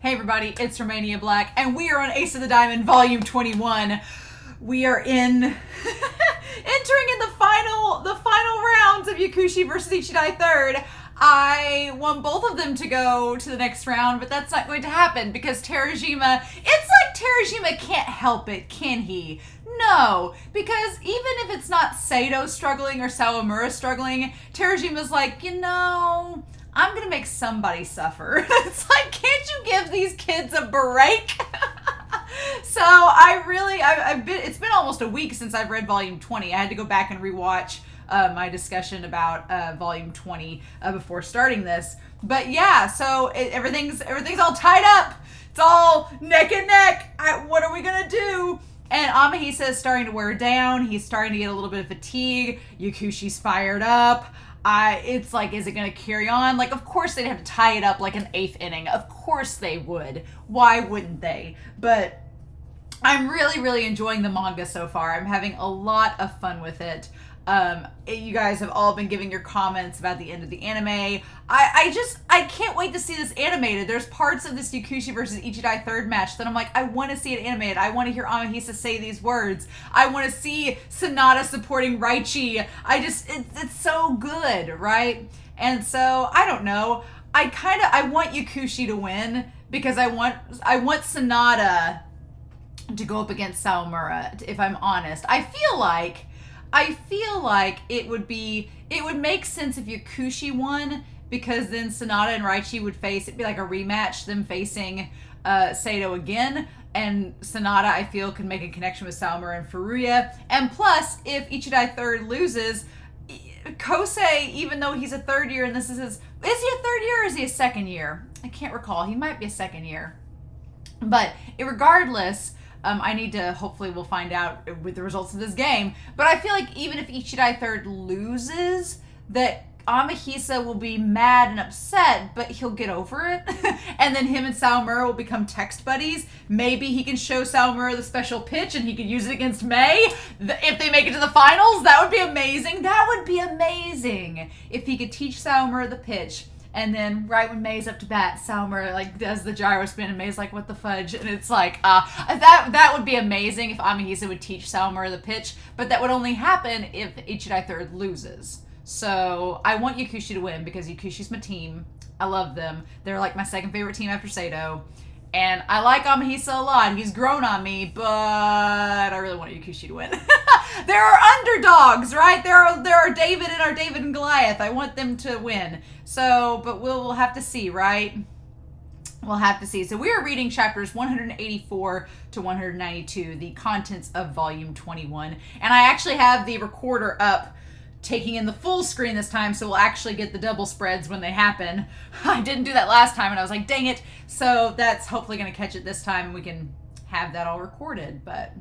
Hey everybody, it's Romania Black, and we are on Ace of the Diamond, Volume 21. We are entering in the final rounds of Yakushi versus Ichidai Third. I want both of them to go to the next round, but that's not going to happen because Terajima, it's like Terajima can't help it, can he? No, because even if it's not Seidou struggling or Sawamura struggling, Terajima's like, you know, I'm gonna make somebody suffer. It's like, can't you give these kids a break? So it's been almost a week since I've read Volume 20. I had to go back and rewatch my discussion about Volume 20 before starting this. But yeah, so everything's all tied up. It's all neck and neck. What are we gonna do? And Amahisa is starting to wear down. He's starting to get a little bit of fatigue. Yakushi's fired up. It's like, is it going to carry on? Like, of course they'd have to tie it up like an 8th inning. Of course they would. Why wouldn't they? But I'm really, really enjoying the manga so far. I'm having a lot of fun with it. You guys have all been giving your comments about the end of the anime. I can't wait to see this animated. There's parts of this Yakushi versus Ichidai Third match that I'm like, I want to see it animated. I want to hear Amahisa say these words. I want to see Sanada supporting Raichi. It's so good, right? And so, I don't know. I want Yakushi to win because I want Sanada to go up against Sawamura, if I'm honest. I feel like it would make sense if Yakushi won, because then Sanada and Raichi would it'd be like a rematch, them facing Seidou again, and Sanada, I feel, could make a connection with Sawamura and Furuya. And plus, if Ichidai Third loses, Kosei, even though he's a third year, and is he a third year or is he a second year? I can't recall. He might be a second year. But regardless, hopefully we'll find out with the results of this game. But I feel like even if Ichidai Third loses, that Amahisa will be mad and upset, but he'll get over it. And then him and Sawamura will become text buddies. Maybe he can show Sawamura the special pitch and he could use it against Mei. If they make it to the finals, that would be amazing. That would be amazing if he could teach Sawamura the pitch. And then right when Mei's up to bat, Sawamura like does the gyro spin and Mei's like, what the fudge? And it's like, that would be amazing if Amahisa would teach Sawamura the pitch, but that would only happen if Ichidai Third loses. So I want Yakushi to win because Yakushi's my team. I love them. They're like my second favorite team after Seidou. And I like Amahisa a lot. He's grown on me, but I really want Yakushi to win. There are underdogs, right? There are David and Goliath. I want them to win. So, but we'll have to see, right? We'll have to see. So we are reading chapters 184 to 192, the contents of Volume 21. And I actually have the recorder up, taking in the full screen this time, so we'll actually get the double spreads when they happen. I didn't do that last time, and I was like, dang it. So that's hopefully going to catch it this time, and we can have that all recorded, but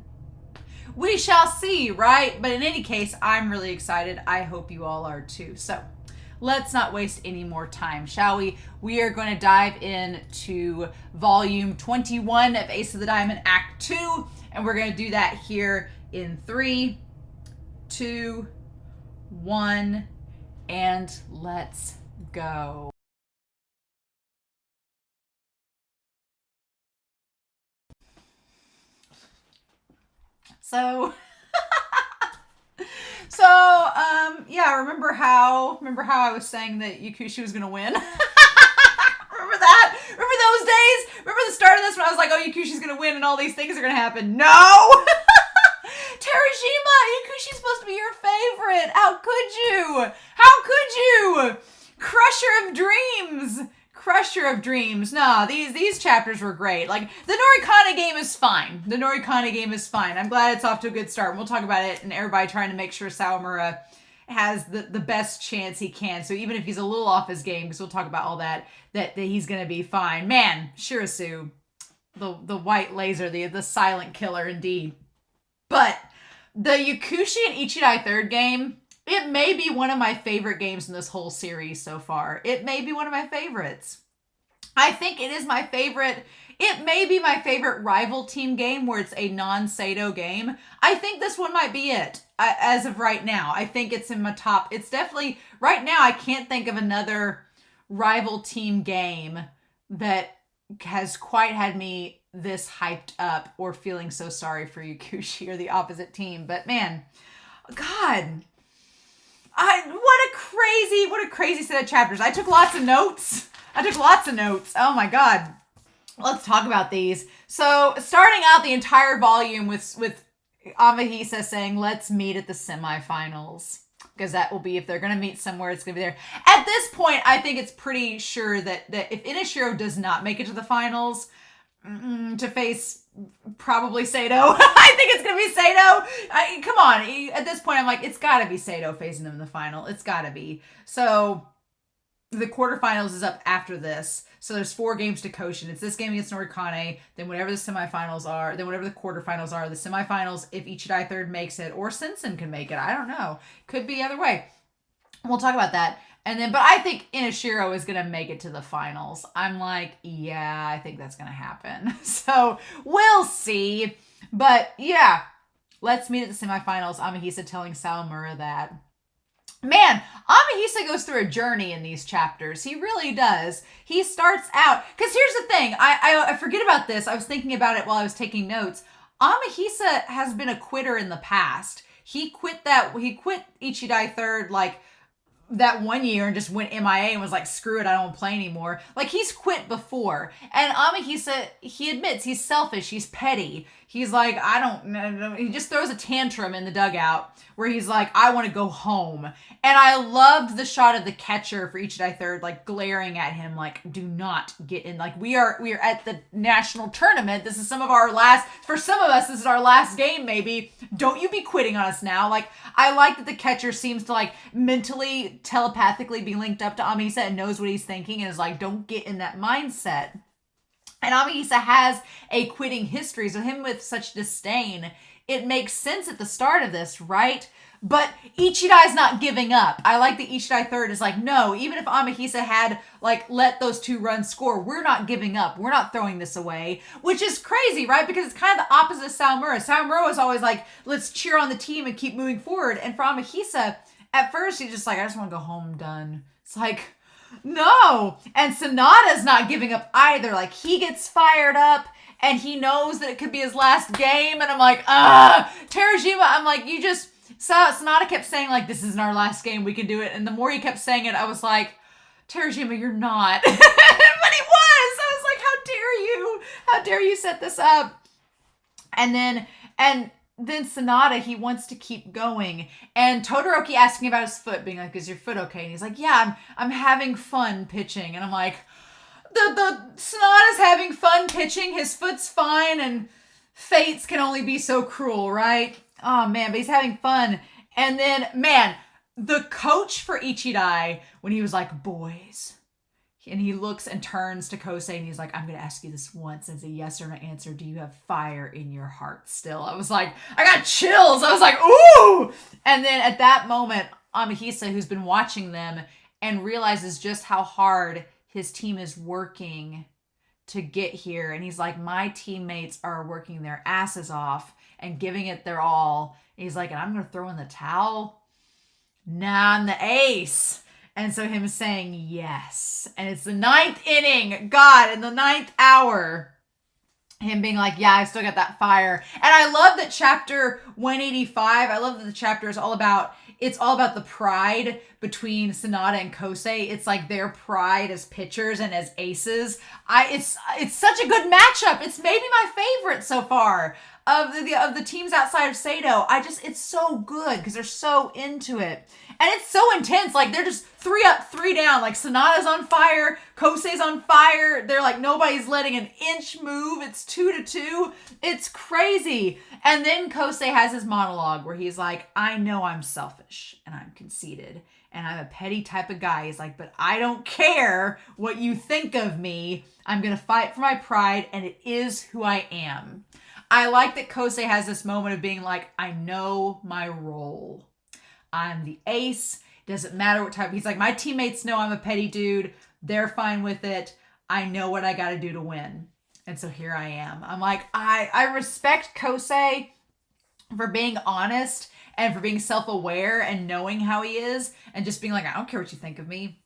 we shall see, right? But in any case, I'm really excited. I hope you all are too. So let's not waste any more time, shall we? We are going to dive into Volume 21 of Ace of the Diamond Act 2, and we're going to do that here in 3, 2, 1, and let's go. Yeah, remember how I was saying that Yakushi was gonna win? Remember that? Remember those days? Remember the start of this when I was like, oh, Yakushi's gonna win and all these things are gonna happen? No! Terajima, Yakushi's supposed to be your favorite. How could you? How could you? Crusher of dreams. Crusher of dreams. No, these chapters were great. Like, the Norikane game is fine. The Norikane game is fine. I'm glad it's off to a good start. And we'll talk about it and everybody trying to make sure Sawamura has the best chance he can. So even if he's a little off his game, because we'll talk about all that he's going to be fine. Man, Shirasu, the white laser, the silent killer indeed. But the Yakushi and Ichidai Third game, it may be one of my favorite games in this whole series so far. It may be one of my favorites. I think it is my favorite. It may be my favorite rival team game where it's a non-Seidou game. I think this one might be it as of right now. I think it's in my top. It's definitely, right now, I can't think of another rival team game that has quite had me this hyped up or feeling so sorry for Yakushi or the opposite team. But man, God, what a crazy set of chapters. I took lots of notes. Oh my God. Let's talk about these. So starting out the entire volume with Amahisa saying, let's meet at the semifinals. Because that will be, if they're going to meet somewhere, it's going to be there. At this point, I think it's pretty sure that if Inashiro does not make it to the finals, to face probably Seidou, I think it's going to be Seidou. Come on. At this point, I'm like, it's got to be Seidou facing them in the final. It's got to be. So the quarterfinals is up after this. So there's 4 games to Koshin. It's this game against Norikane, then whatever the semifinals are, then whatever the quarterfinals are, the semifinals, if Ichidai Third makes it, or Sensen can make it. I don't know. Could be either way. We'll talk about that. And then, but I think Inashiro is going to make it to the finals. I'm like, yeah, I think that's going to happen. So we'll see. But yeah, let's meet at the semifinals. Amahisa telling Sawamura that. Man, Amahisa goes through a journey in these chapters. He really does. He starts out, because here's the thing. I forget about this. I was thinking about it while I was taking notes. Amahisa has been a quitter in the past. He quit Ichidai Third, like, that one year and just went MIA and was like, screw it, I don't play anymore. Like, he's quit before. And Amahisa, he admits he's selfish, he's petty. He's like, I don't know. He just throws a tantrum in the dugout where he's like, I want to go home. And I loved the shot of the catcher for Ichidai Third, like, glaring at him, like, do not get in. Like, we are at the national tournament. This is for some of us, this is our last game, maybe. Don't you be quitting on us now. Like, I like that the catcher seems to, like, mentally, telepathically be linked up to Amahisa and knows what he's thinking and is like, don't get in that mindset. And Amahisa has a quitting history, so him with such disdain, it makes sense at the start of this, right? But Ichidai's not giving up. I like that Ichidai Third is like, no, even if Amahisa had, like, let those 2 runs score, we're not giving up. We're not throwing this away, which is crazy, right? Because it's kind of the opposite of Sawamura. Sawamura was always like, let's cheer on the team and keep moving forward. And for Amahisa, at first, he's just like, I just want to go home, done. It's like, no. And Sanada's not giving up either. Like, he gets fired up and he knows that it could be his last game. And I'm like, Terajima, I'm like, Sanada kept saying, like, this isn't our last game, we can do it. And the more he kept saying it, I was like, Terajima, you're not. But he was. I was like, how dare you? How dare you set this up? And then Sanada, he wants to keep going. And Todoroki asking about his foot, being like, is your foot okay? And he's like, yeah, I'm having fun pitching. And I'm like, the Sanada's having fun pitching, his foot's fine, and fates can only be so cruel, right? Oh man, but he's having fun. And then, man, the coach for Ichidai, when he was like, boys, and he looks and turns to Kosei and he's like, I'm going to ask you this once. And it's a yes or no answer. Do you have fire in your heart still? I was like, I got chills. I was like, ooh. And then at that moment, Amahisa, who's been watching them and realizes just how hard his team is working to get here. And he's like, my teammates are working their asses off and giving it their all. And he's like, and I'm going to throw in the towel? Nah, I'm the ace. And so him saying yes. And it's the 9th inning. God, in the 9th hour. Him being like, yeah, I still got that fire. And I love that chapter 185. I love that the chapter is all about the pride between Sanada and Kosei. It's like their pride as pitchers and as aces. It's such a good matchup. It's maybe my favorite so far of the teams outside of Seidou. It's so good because they're so into it. And it's so intense. Like, they're just 3 up, 3 down. Like, Sanada's on fire. Kosei's on fire. They're like, nobody's letting an inch move. It's 2-2. It's crazy. And then Kosei has his monologue where he's like, I know I'm selfish and I'm conceited and I'm a petty type of guy. He's like, but I don't care what you think of me. I'm going to fight for my pride and it is who I am. I like that Kosei has this moment of being like, I know my role. I'm the ace. Doesn't matter what type. He's like, my teammates know I'm a petty dude. They're fine with it. I know what I got to do to win. And so here I am. I'm like, I respect Kosei for being honest and for being self-aware and knowing how he is and just being like, I don't care what you think of me.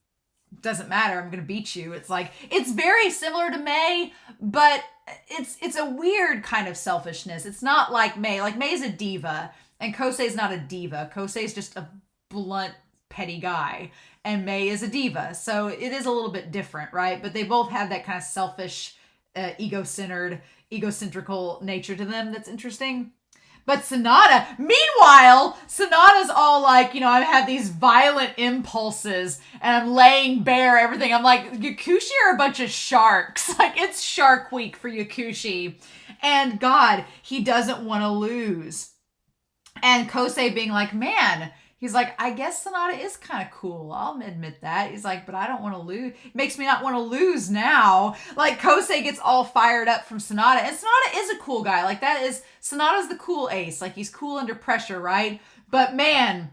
doesn't matter, I'm gonna beat you. It's like, it's very similar to Mei, but it's a weird kind of selfishness. It's not like Mei. Like, Mei's a diva, and Kosei's not a diva. Kosei's just a blunt, petty guy, and Mei is a diva. So it is a little bit different, right? But they both have that kind of selfish, egocentrical nature to them that's interesting. But Sanada, meanwhile, Sanada's all like, you know, I have these violent impulses and I'm laying bare everything. I'm like, Yakushi are a bunch of sharks. Like, it's Shark Week for Yakushi. And God, he doesn't want to lose. And Kosei being like, man, he's like, I guess Sanada is kind of cool. I'll admit that. He's like, but I don't want to lose. It makes me not want to lose now. Like, Kosei gets all fired up from Sanada. And Sanada is a cool guy. Like, Sanada's the cool ace. Like, he's cool under pressure, right? But man,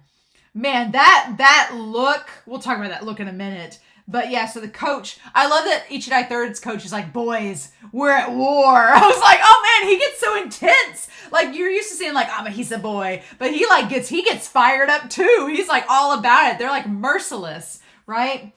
that look, we'll talk about that look in a minute. But yeah, so the coach, I love that Ichidai Third's coach is like, boys, we're at war. I was like, oh man, he gets so intense. Like, you're used to seeing like, he's a boy, but he gets fired up too. He's like all about it. They're like merciless, right?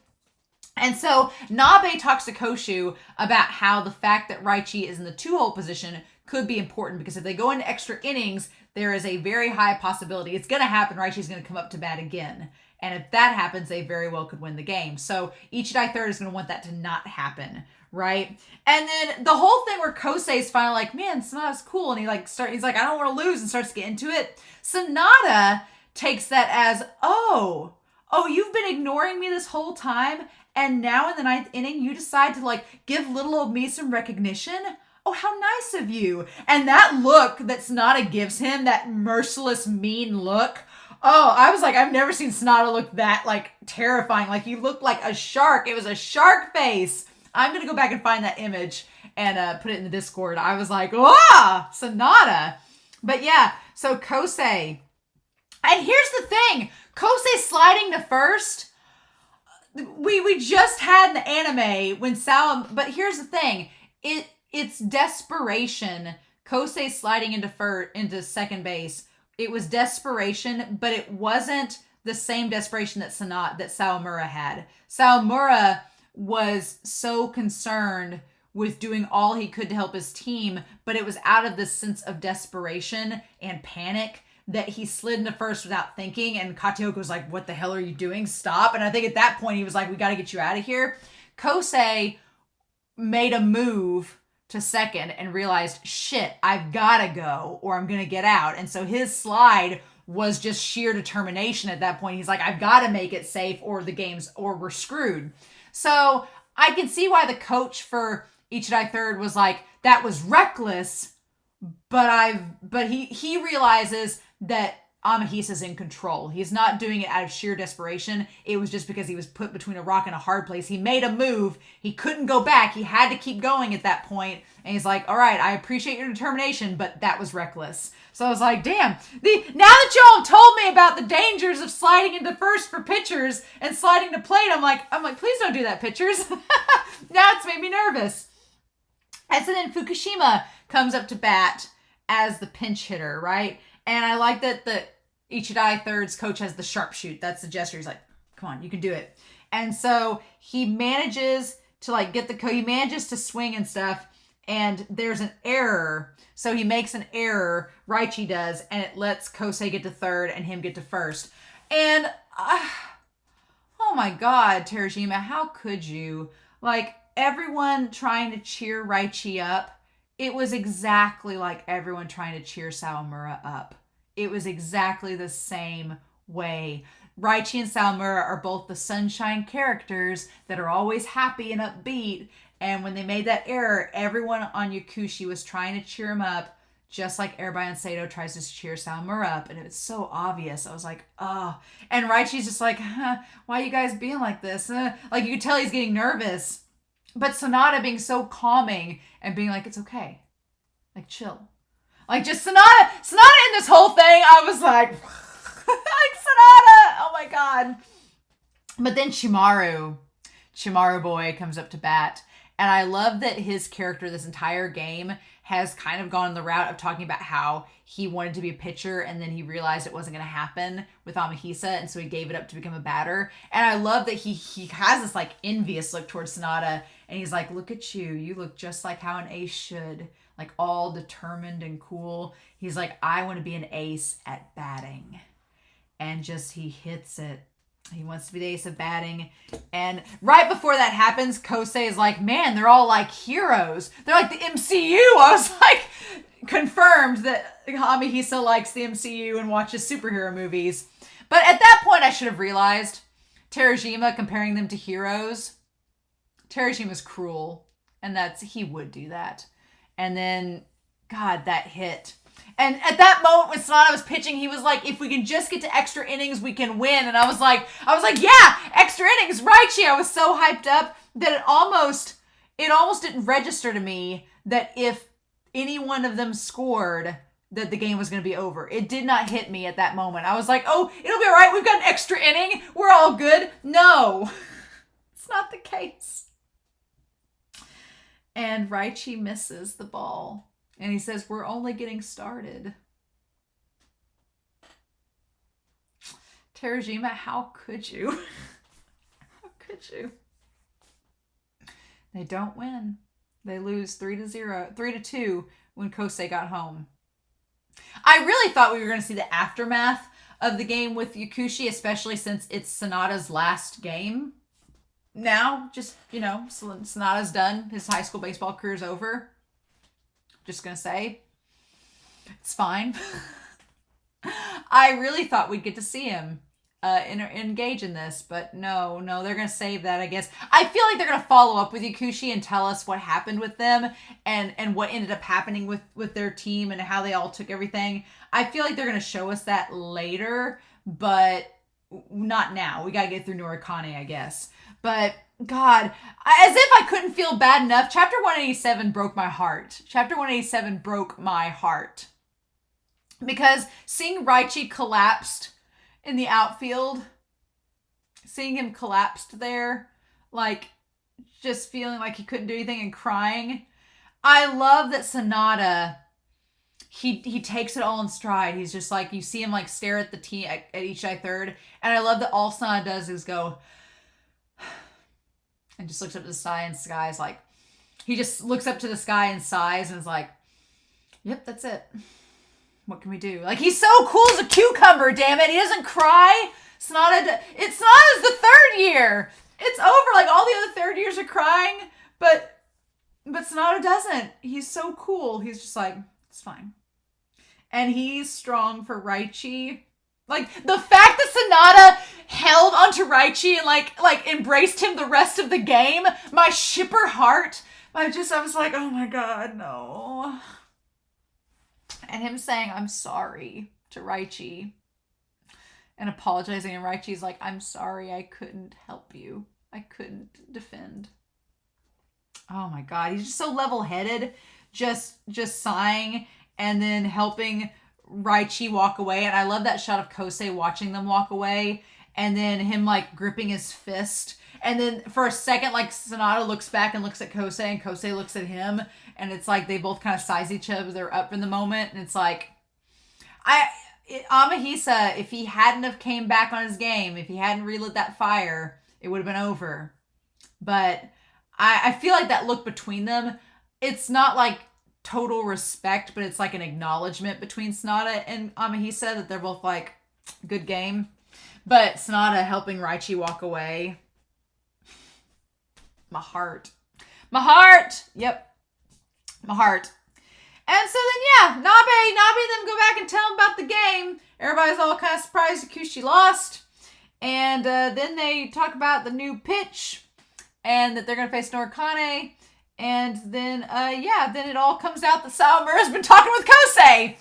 And so Nabe talks to Koshu about how the fact that Raichi is in the 2-hole position could be important, because if they go into extra innings, there is a very high possibility it's going to happen. Raichi's going to come up to bat again. And if that happens, they very well could win the game. So Ichidai Third is going to want that to not happen, right? And then the whole thing where Kosei is finally like, man, Sanada's cool. And he's like, I don't want to lose, and starts to get into it. Sanada takes that as, oh, you've been ignoring me this whole time. And now in the 9th inning, you decide to like give little old me some recognition. Oh, how nice of you. And that look that Sanada gives him, that merciless, mean look. Oh, I was like, I've never seen Sanada look that, like, terrifying. Like, he looked like a shark. It was a shark face. I'm going to go back and find that image and put it in the Discord. I was like, Sanada. But yeah, so Kosei. And here's the thing. Kosei sliding to first. We just had the anime when but here's the thing. It's desperation. Kosei sliding into second base. It was desperation, but it wasn't the same desperation that Sawamura had. Sawamura was so concerned with doing all he could to help his team, but it was out of this sense of desperation and panic that he slid into first without thinking, and Kataoka was like, what the hell are you doing? Stop. And I think at that point he was like, we got to get you out of here. Kosei made a move to second and realized, shit, I've got to go or I'm going to get out. And so his slide was just sheer determination at that point. He's like, I've got to make it safe or we're screwed. So I can see why the coach for Ichidai Third was like, that was reckless, but he realizes that Amahisa's in control. He's not doing it out of sheer desperation. It was just because he was put between a rock and a hard place. He made a move. He couldn't go back. He had to keep going at that point. And he's like, all right, I appreciate your determination, but that was reckless. So I was like, damn, now that y'all have told me about the dangers of sliding into first for pitchers and sliding to plate, I'm like, please don't do that, pitchers. Now it's made me nervous. And so then Fukushima comes up to bat as the pinch hitter, right? And I like that the Ichidai Third's coach has the sharpshoot. That's the gesture. He's like, come on, you can do it. And so he manages to like he manages to swing and stuff, and there's an error. So he makes an error, Raichi does, and it lets Kosei get to third and him get to first. And, oh my God, Terajima, how could you? Like, everyone trying to cheer Raichi up, it was exactly like everyone trying to cheer Sawamura up. It was exactly the same way. Raichi and Sawamura are both the sunshine characters that are always happy and upbeat. And when they made that error, everyone on Yakushi was trying to cheer him up, just like everybody on Seidou tries to cheer Sawamura up. And it was so obvious. I was like, oh. And Raichi's just like, why are you guys being like this? Like, you could tell he's getting nervous. But Sanada being so calming and being like, it's okay. Like, chill. Like, just Sanada in this whole thing, I was like, like, Sanada, oh my God. But then Shimaru boy comes up to bat. And I love that his character this entire game has kind of gone the route of talking about how he wanted to be a pitcher and then he realized it wasn't going to happen with Amahisa, and so he gave it up to become a batter. And I love that he has this like envious look towards Sanada, and he's like, look at you. You look just like how an ace should. Like all determined and cool. He's like, I want to be an ace at batting. And just, he hits it. He wants to be the ace of batting. And right before that happens, Kosei is like, man, they're all like heroes. They're like the MCU. I was like, confirmed that Amahisa likes the MCU and watches superhero movies. But at that point, I should have realized Terajima comparing them to heroes. Terajima's cruel. And he would do that. And then, God, that hit. And at that moment when Sanada was pitching, he was like, if we can just get to extra innings, we can win. And I was like, yeah, extra innings, Raichi. I was so hyped up that it almost didn't register to me that if any one of them scored, that the game was going to be over. It did not hit me at that moment. I was like, oh, it'll be all right. We've got an extra inning. We're all good. No, it's not the case. And Raichi misses the ball. And he says, we're only getting started. Terajima, how could you? How could you? They don't win. They lose 3-2 when Kosei got home. I really thought we were going to see the aftermath of the game with Yakushi, especially since it's Sanada's last game. Now, just, Sanada's done. His high school baseball career's over. Just gonna say, it's fine. I really thought we'd get to see him engage in this, but no, they're gonna save that, I guess. I feel like they're gonna follow up with Yakushi and tell us what happened with them and what ended up happening with their team and how they all took everything. I feel like they're gonna show us that later, but not now. We gotta get through Norikane, I guess. But God, as if I couldn't feel bad enough, Chapter 187 broke my heart. Chapter 187 broke my heart. Because seeing Raichi collapsed in the outfield, seeing him collapsed there, like, just feeling like he couldn't do anything and crying. I love that Sanada, he takes it all in stride. He's just like, you see him like stare at the team at Ichidai Third, and I love that all Sanada does is go and just looks up to the sky and skies like, he just looks up to the sky and sighs and is like, yep, that's it. What can we do? Like, he's so cool as a cucumber, damn it. He doesn't cry. It's Sanada's the third year. It's over. Like, all the other third years are crying, but Sanada doesn't. He's so cool. He's just like, it's fine. And he's strong for Raichi. Like, the fact that Sanada held onto Raichi and like embraced him the rest of the game, my shipper heart, I was like, oh my God, no. And him saying, I'm sorry to Raichi and apologizing, and Raichi's like, I'm sorry, I couldn't help you. I couldn't defend. Oh my God, he's just so level-headed, just sighing and then helping Raichi walk away. And I love that shot of Kosei watching them walk away and then him like gripping his fist. And then for a second, like, Sanada looks back and looks at Kosei and Kosei looks at him, and it's like they both kind of size each other. They're up in the moment, and it's like, Amahisa, if he hadn't have came back on his game, if he hadn't relit that fire, it would have been over. But I feel like that look between them, it's not like total respect, but it's like an acknowledgement between Sanada and Amahisa that they're both like, good game. But Sanada helping Raichi walk away. My heart. Yep. My heart. And so then, yeah, Nabe and them go back and tell him about the game. Everybody's all kind of surprised Yakushi lost. And then they talk about the new pitch and that they're going to face Norikane. And then, then it all comes out that Sawamura's been talking with Kosei.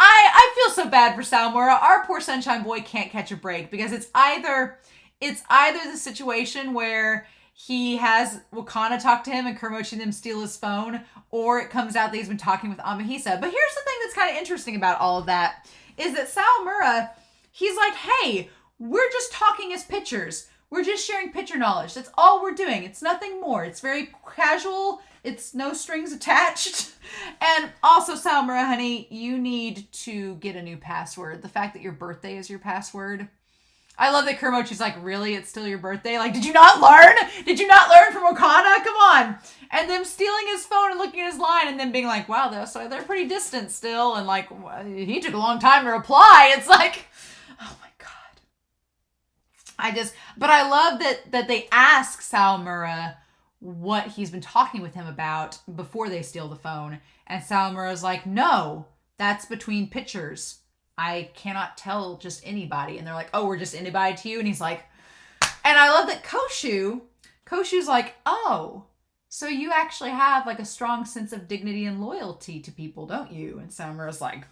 I feel so bad for Sawamura. Our poor Sunshine Boy can't catch a break because it's either the situation where he has Wakana talk to him and Kuromochi and them steal his phone, or it comes out that he's been talking with Amahisa. But here's the thing that's kind of interesting about all of that, is that Sawamura, he's like, hey, we're just talking as pitchers. We're just sharing picture knowledge. That's all we're doing. It's nothing more. It's very casual. It's no strings attached. And also, Saomura, honey, you need to get a new password. The fact that your birthday is your password. I love that Kuromochi's like, really? It's still your birthday? Like, did you not learn? Did you not learn from Okada? Come on. And them stealing his phone and looking at his line and then being like, wow, they're pretty distant still. And like, he took a long time to reply. It's like, oh my God. But I love that they ask Saomura what he's been talking with him about before they steal the phone. And Saomura's like, no, that's between pictures. I cannot tell just anybody. And they're like, oh, we're just anybody to you? And he's like, and I love that Koshu's like, oh, so you actually have like a strong sense of dignity and loyalty to people, don't you? And Saomura's like,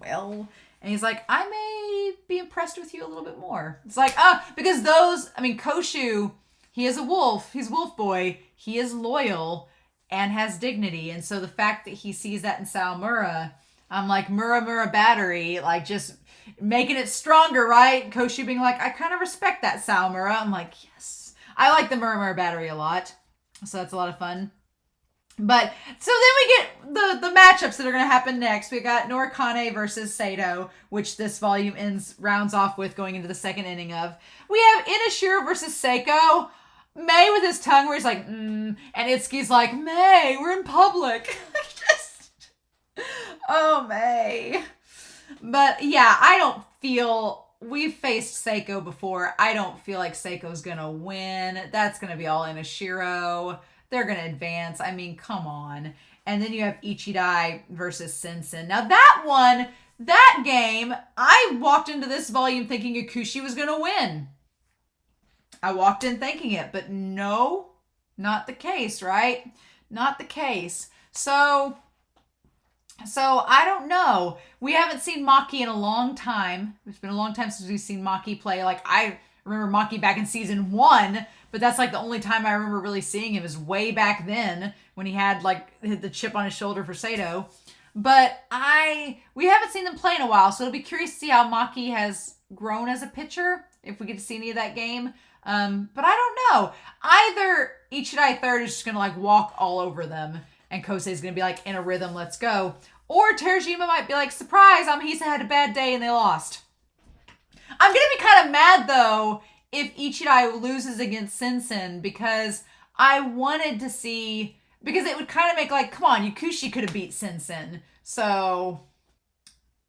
well, and he's like, I may be impressed with you a little bit more. It's like, because Koshu, he is a wolf. He's Wolf Boy. He is loyal and has dignity. And so the fact that he sees that in Saomura, I'm like, Mura battery, like just making it stronger, right? Koshu being like, I kind of respect that, Saomura. I'm like, yes. I like the Mura battery a lot. So that's a lot of fun. But, so then we get the matchups that are going to happen next. We got Norikane versus Seidou, which this volume rounds off with going into the second inning of. We have Inashiro versus Seiko. May with his tongue where he's like, and Itsuki's like, May, we're in public. Oh, May. But yeah, we've faced Seiko before. I don't feel like Seiko's gonna win. That's gonna be all Inashiro. They're gonna advance. I mean, come on. And then you have Ichidai versus Sensen. Now that game, I walked into this volume thinking Yakushi was gonna win. I walked in thinking it, but no, not the case, right? Not the case. So I don't know. We haven't seen Maki in a long time. It's been a long time since we've seen Maki play. Like, I remember Maki back in season 1, but that's like the only time I remember really seeing him is way back then when he had like the chip on his shoulder for Seidou. But we haven't seen them play in a while, so it'll be curious to see how Maki has grown as a pitcher, if we get to see any of that game. But I don't know. Either Ichidai Third is just going to like walk all over them and Kosei's going to be like in a rhythm, let's go. Or Terajima might be like, surprise, Amahisa had a bad day and they lost. I'm going to be kind of mad though if Ichidai loses against Sensen because I wanted to see, because it would kind of make like, come on, Yakushi could have beat Sensen. So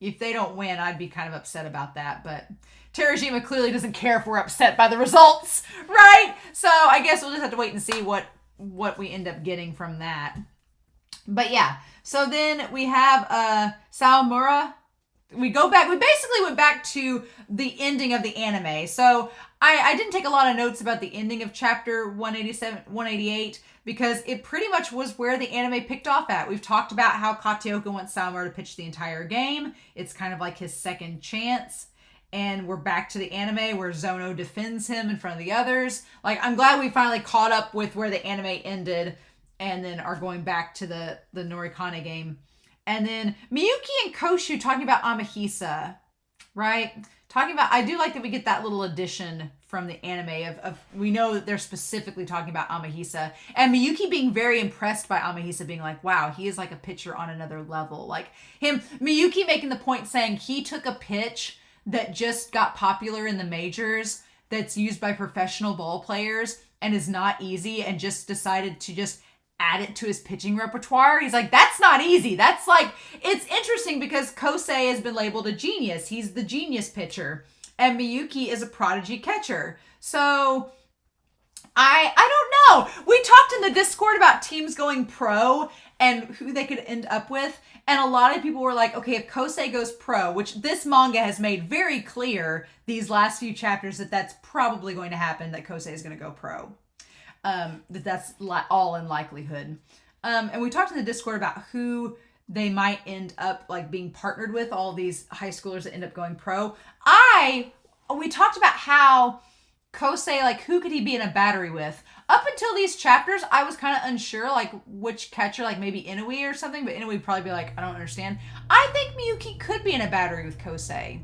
if they don't win, I'd be kind of upset about that. But Terajima clearly doesn't care if we're upset by the results, right? So I guess we'll just have to wait and see what we end up getting from that. But yeah, so then we have Saomura. We basically went back to the ending of the anime. So I didn't take a lot of notes about the ending of chapter 188 because it pretty much was where the anime picked off at. We've talked about how Kataoka wants Saomura to pitch the entire game. It's kind of like his second chance. And we're back to the anime where Zono defends him in front of the others. Like, I'm glad we finally caught up with where the anime ended and then are going back to the Norikane game. And then Miyuki and Koshu talking about Amahisa, right? I do like that we get that little addition from the anime of we know that they're specifically talking about Amahisa. And Miyuki being very impressed by Amahisa being like, wow, he is like a pitcher on another level. Like Miyuki making the point saying he took a pitch that just got popular in the majors that's used by professional ball players and is not easy and just decided to just add it to his pitching repertoire. He's like, that's not easy. That's like, it's interesting because Kosei has been labeled a genius. He's the genius pitcher and Miyuki is a prodigy catcher. So I don't know. We talked in the Discord about teams going pro and who they could end up with. And a lot of people were like, okay, if Kosei goes pro, which this manga has made very clear these last few chapters that that's probably going to happen, that Kosei is going to go pro. That's all in likelihood. And we talked in the Discord about who they might end up like being partnered with, all these high schoolers that end up going pro. We talked about how Kosei, like who could he be in a battery with? Up until these chapters, I was kind of unsure, like which catcher, like maybe Inoue or something, but Inoue would probably be like, I don't understand. I think Miyuki could be in a battery with Kosei.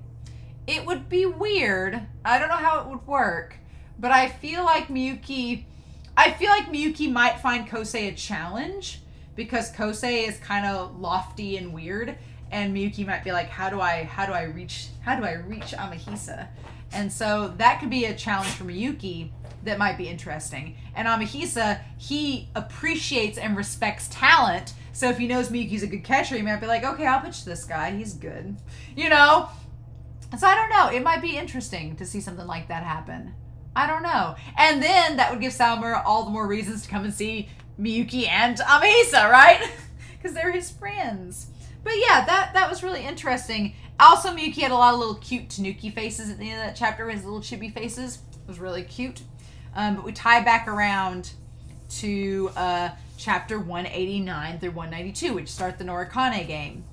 It would be weird. I don't know how it would work, but I feel like Miyuki might find Kosei a challenge because Kosei is kind of lofty and weird, and Miyuki might be like, how do I reach Amahisa? And so that could be a challenge for Miyuki that might be interesting. And Amahisa, he appreciates and respects talent. So if he knows Miyuki's a good catcher, he might be like, okay, I'll pitch this guy. He's good. You know? So I don't know. It might be interesting to see something like that happen. I don't know. And then that would give Saomura all the more reasons to come and see Miyuki and Amahisa, right? Because they're his friends. But yeah, that was really interesting. Also, Miyuki had a lot of little cute Tanuki faces at the end of that chapter, his little chibi faces. It was really cute. But we tie back around to chapter 189 through 192, which start the Norikane game.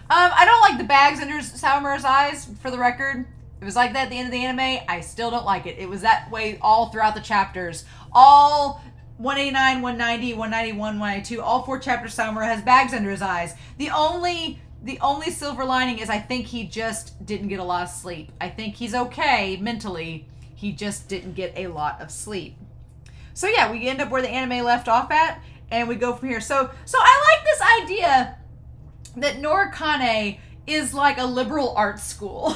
I don't like the bags under Saomura's eyes, for the record. It was like that at the end of the anime. I still don't like it. It was that way all throughout the chapters. All 189, 190, 191, 192, all 4 chapters Saomura has bags under his eyes. The only silver lining is I think he just didn't get a lot of sleep. I think he's okay mentally. He just didn't get a lot of sleep. So yeah, we end up where the anime left off at, and we go from here. So I like this idea that Norikane is like a liberal arts school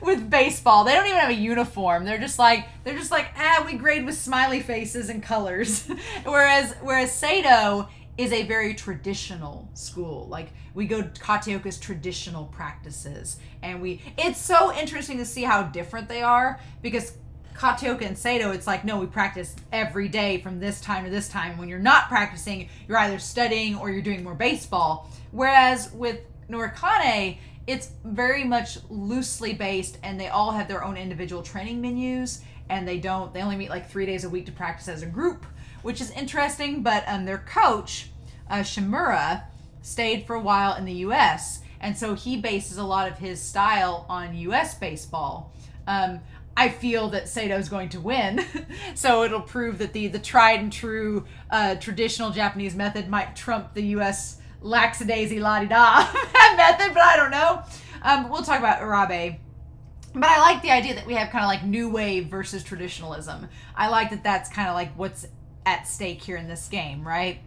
with baseball. They don't even have a uniform. They're just like, we grade with smiley faces and colors. whereas Seidou is a very traditional school. Like, we go to Kateoka's traditional practices, and it's so interesting to see how different they are, because Kateoka and Seidou, it's like, no, we practice every day from this time to this time. When you're not practicing, you're either studying or you're doing more baseball. Whereas with Norikane, it's very much loosely based, and they all have their own individual training menus, and they only meet like 3 days a week to practice as a group, which is interesting. But their coach, Shimura, stayed for a while in the U.S., and so he bases a lot of his style on U.S. baseball. I feel that Seidou's going to win, so it'll prove that the tried and true traditional Japanese method might trump the U.S. lackadaisy la-di-da method, but I don't know. We'll talk about Urabe. But I like the idea that we have kind of like new wave versus traditionalism. I like that that's kind of like what's at stake here in this game, right?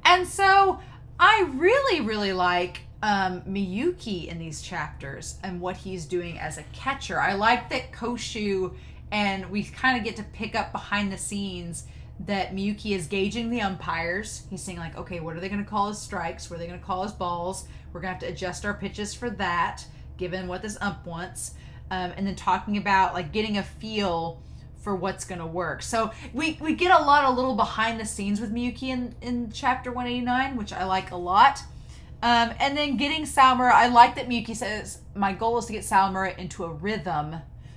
And so I really, really like Miyuki in these chapters and what he's doing as a catcher. I like that Koshu, and we kind of get to pick up behind the scenes that Miyuki is gauging the umpires. He's saying like, okay, what are they going to call as strikes? What are they going to call as balls? We're going to have to adjust our pitches for that, given what this ump wants. And then talking about like getting a feel for what's going to work. So we get a lot of little behind the scenes with Miyuki in chapter 189, which I like a lot. And then getting Saomura, I like that Miyuki says, my goal is to get Saomura into a rhythm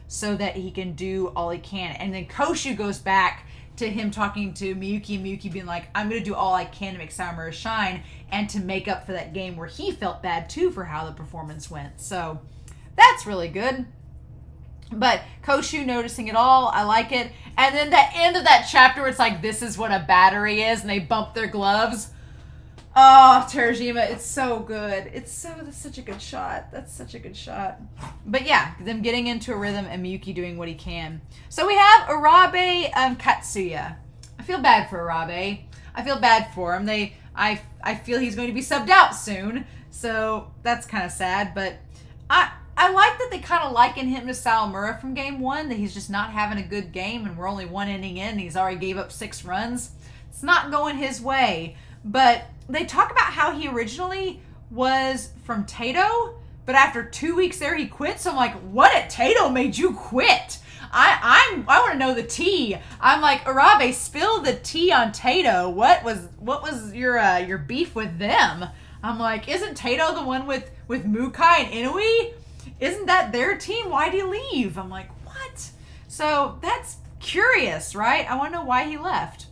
so that he can do all he can. And then Koshu goes back to him talking to Miyuki being like, I'm going to do all I can to make Saomura shine and to make up for that game where he felt bad too for how the performance went. So that's really good. But Koshu noticing it all, I like it. And then the end of that chapter where it's like, this is what a battery is, and they bump their gloves. Oh, Terajima, it's so good. That's such a good shot. That's such a good shot. But yeah, them getting into a rhythm and Miyuki doing what he can. So we have Urabe Katsuya. I feel bad for Urabe. I feel bad for him. I feel he's going to be subbed out soon. So that's kind of sad. But I like that they kind of liken him to Saomura from game 1, that he's just not having a good game and we're only 1 inning in and he's already gave up 6 runs. It's not going his way. But they talk about how he originally was from Taito, but after 2 weeks there he quit. So I'm like, what at Taito made you quit? I want to know the tea. I'm like, Urabe, spill the tea on Taito. What was your beef with them? I'm like, isn't Taito the one with Mukai and Inui? Isn't that their team? Why'd he leave? I'm like, what? So that's curious, right? I want to know why he left.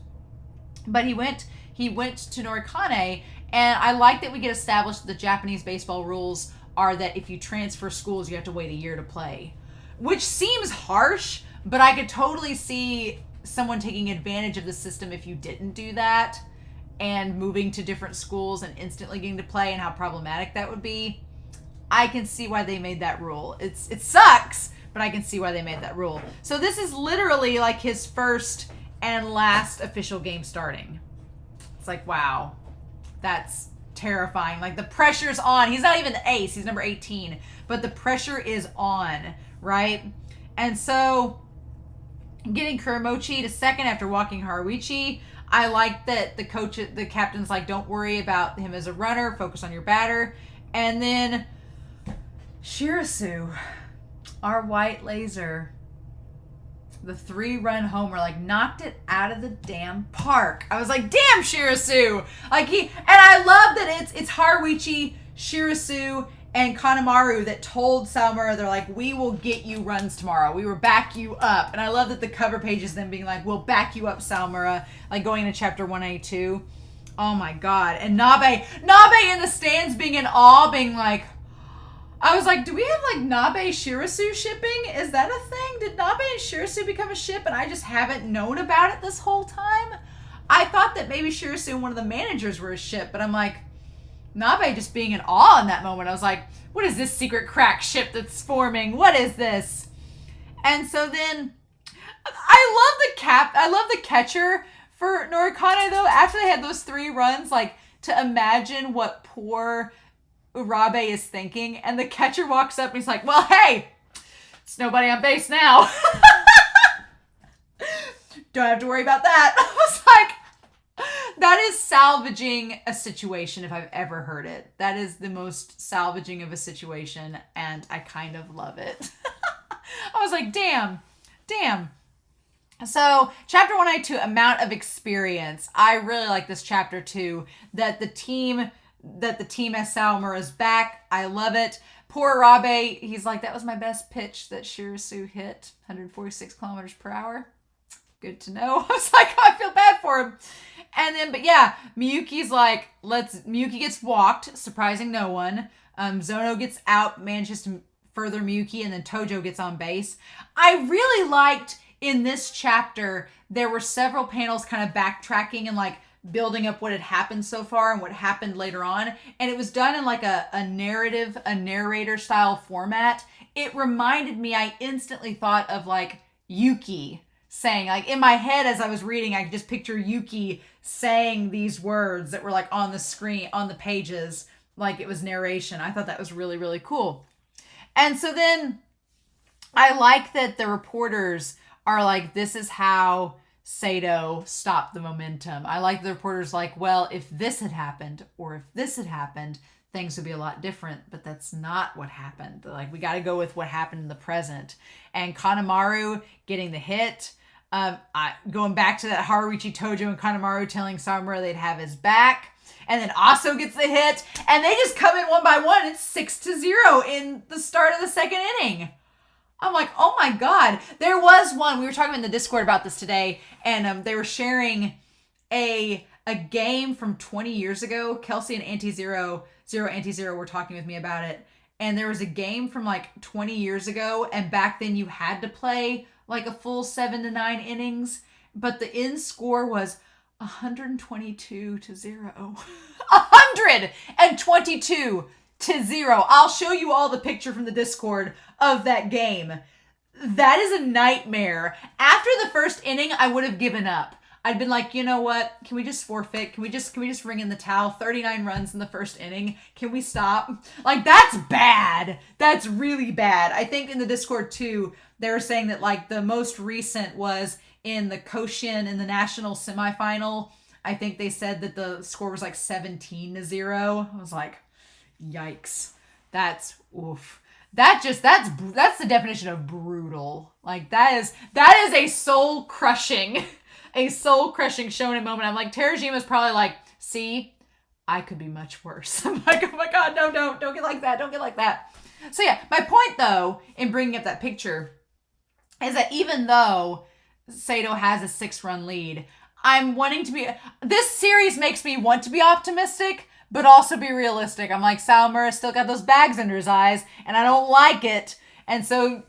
But he went to Norikane, and I like that we get established that the Japanese baseball rules are that if you transfer schools, you have to wait a year to play. Which seems harsh, but I could totally see someone taking advantage of the system if you didn't do that and moving to different schools and instantly getting to play, and how problematic that would be. I can see why they made that rule. It sucks, but I can see why they made that rule. So this is literally like his first and last official game starting. It's like, wow, that's terrifying. Like, the pressure's on. He's not even the ace. He's number 18, but the pressure is on, right? And so getting Kuramochi to second after walking Harawichi, I like that the captain's like, don't worry about him as a runner, focus on your batter. And then Shirasu, our white laser, the 3-run homer, like, knocked it out of the damn park. I was like, damn, Shirasu. Like, and I love that it's Harawichi, Shirasu, and Kanemaru that told Saomura, they're like, we will get you runs tomorrow. We will back you up. And I love that the cover page is them being like, we'll back you up, Saomura, like going into chapter 182. Oh my God. And Nabe in the stands being in awe, being like, I was like, do we have like Nabe Shirasu shipping? Is that a thing? Did Nabe and Shirasu become a ship and I just haven't known about it this whole time? I thought that maybe Shirasu and one of the managers were a ship, but I'm like, Nabe just being in awe in that moment. I was like, what is this secret crack ship that's forming? What is this? And so then I love the catcher for Norikane though. After they had those 3 runs, like, to imagine what poor Urabe is thinking, and the catcher walks up and he's like, well, hey, it's nobody on base now. Don't have to worry about that. I was like, that is salvaging a situation if I've ever heard it. That is the most salvaging of a situation, and I kind of love it. I was like, damn. So, chapter 192, amount of experience. I really like this chapter too, that the team has Saomura's back. I love it. Poor Urabe, he's like, that was my best pitch that Shirasu hit, 146 kilometers per hour. Good to know. I was like, I feel bad for him. And then, but yeah, Miyuki's like, Miyuki gets walked, surprising no one. Zono gets out, manages to further Miyuki, and then Tojo gets on base. I really liked in this chapter, there were several panels kind of backtracking and like building up what had happened so far and what happened later on. And it was done in like a narrator style format. It reminded me, I instantly thought of like Yuki saying, like, in my head as I was reading, I could just picture Yuki saying these words that were like on the screen, on the pages, like it was narration. I thought that was really, really cool. And so then I like that the reporters are like, this is how Seidou stopped the momentum. I like the reporters like, well, if this had happened or if this had happened, things would be a lot different, but that's not what happened. Like, we got to go with what happened in the present. And Kanemaru getting the hit, going back to that Harawichi, Tojo, and Kanemaru telling Saomura they'd have his back. And then Aso gets the hit, and they just come in one by one. It's 6-0 in the start of the second inning. I'm like, oh my God. There was one, we were talking in the Discord about this today, and they were sharing a game from 20 years ago. Kelsey and Anti-Zero were talking with me about it. And there was a game from like 20 years ago, and back then you had to play like a full 7 to 9 innings, but the end score was 122-0. 122-0. I'll show you all the picture from the Discord of that game. That is a nightmare. After the first inning, I would have given up. I'd been like, you know what? Can we just forfeit? Can we just ring in the towel? 39 runs in the first inning. Can we stop? Like, that's bad. That's really bad. I think in the Discord too, they were saying that like the most recent was in the Koshin in the national semifinal. I think they said that the score was like 17-0. I was like, yikes. That's oof. That's the definition of brutal. Like, that is a soul crushing shonen moment. I'm like, Terajima's probably like, see, I could be much worse. I'm like, oh my God, no, don't get like that. Don't get like that. So yeah, my point though, in bringing up that picture, is that even though Seidou has a 6-run lead, this series makes me want to be optimistic, but also be realistic. I'm like, Saomura still got those bags under his eyes, and I don't like it. And so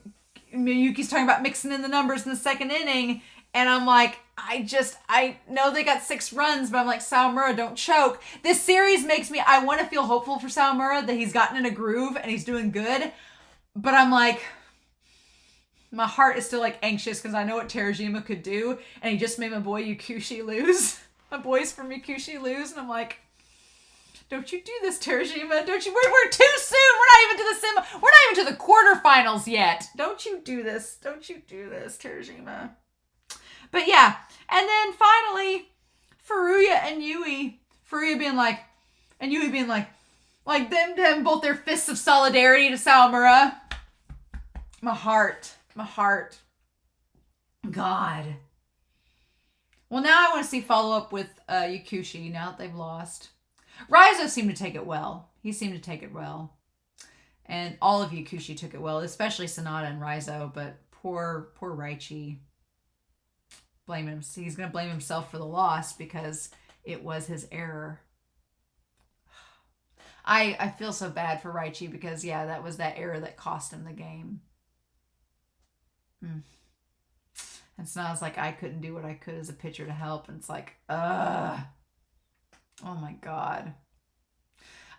Miyuki's talking about mixing in the numbers in the second inning, and I'm like, I know they got 6 runs, but I'm like, Saomura, don't choke. This series makes me, I want to feel hopeful for Saomura that he's gotten in a groove and he's doing good. But I'm like, my heart is still like anxious because I know what Terajima could do, and he just made my boy Yakushi lose. My boys from Yakushi lose, and I'm like, don't you do this, Terajima. Don't you? We're too soon. We're not even to the We're not even to the quarterfinals yet. Don't you do this. Don't you do this, Terajima. But yeah. And then finally, Furuya and Yui. Furuya being like, and Yui being like them both their fists of solidarity to Sawamura. My heart. God. Well, now I want to see follow up with Yakushi now that they've lost. Raizo seemed to take it well. He seemed to take it well. And all of Yakushi took it well, especially Sanada and Raizo, but poor Raichi. Blame him. He's going to blame himself for the loss because it was his error. I feel so bad for Raichi because, yeah, that was that error that cost him the game. And Sanada's like, I couldn't do what I could as a pitcher to help. And it's like, ugh. Oh my God.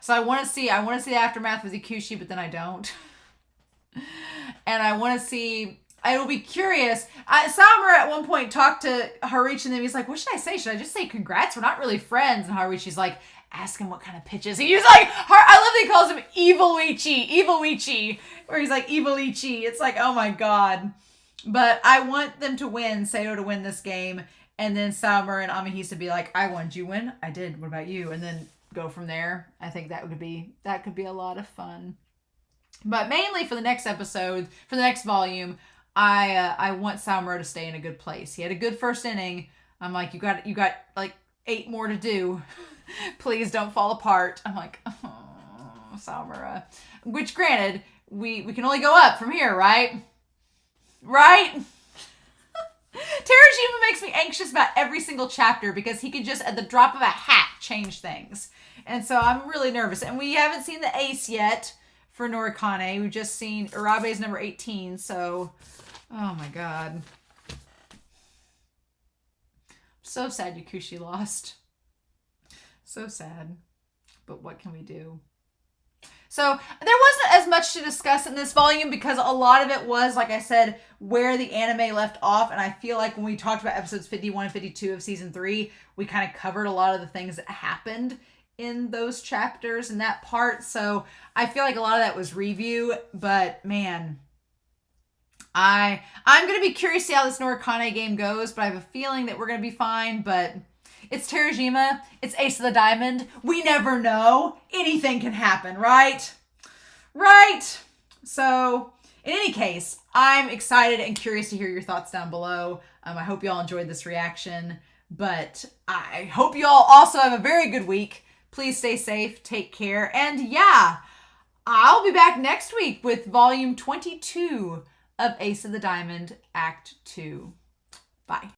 So I want to see the aftermath with Yakushi, but then I don't. And I want to see, I will be curious. Sawamura at one point talked to Harichi and then he's like, what should I say? Should I just say congrats? We're not really friends. And Harichi's like, ask him what kind of pitches. He's like, I love that he calls him Evil Ichi. Where he's like, Evil Ichi. It's like, oh my God. But I want them to win, Seidou to win this game. And then Sawamura and Amahisa be like, I won, did you win? I did. What about you? And then go from there. I think that could be a lot of fun. But mainly for the next episode, for the next volume, I want Sawamura to stay in a good place. He had a good first inning. I'm like, you got like 8 more to do. Please don't fall apart. I'm like, oh, Sawamura. Which granted, we can only go up from here, right? Right? Terajima makes me anxious about every single chapter because he can just, at the drop of a hat, change things. And so I'm really nervous. And we haven't seen the ace yet for Norikane. We've just seen Urabe's number 18. So, oh my God. So sad Yakushi lost. So sad. But what can we do? So there wasn't as much to discuss in this volume because a lot of it was, like I said, where the anime left off. And I feel like when we talked about episodes 51 and 52 of season 3, we kind of covered a lot of the things that happened in those chapters and that part. So I feel like a lot of that was review. But man, I'm going to be curious to see how this Norikane game goes. But I have a feeling that we're going to be fine. But it's Terajima. It's Ace of the Diamond. We never know. Anything can happen, right? Right. So, in any case, I'm excited and curious to hear your thoughts down below. I hope you all enjoyed this reaction. But I hope you all also have a very good week. Please stay safe. Take care. And yeah, I'll be back next week with volume 22 of Ace of the Diamond, Act 2. Bye.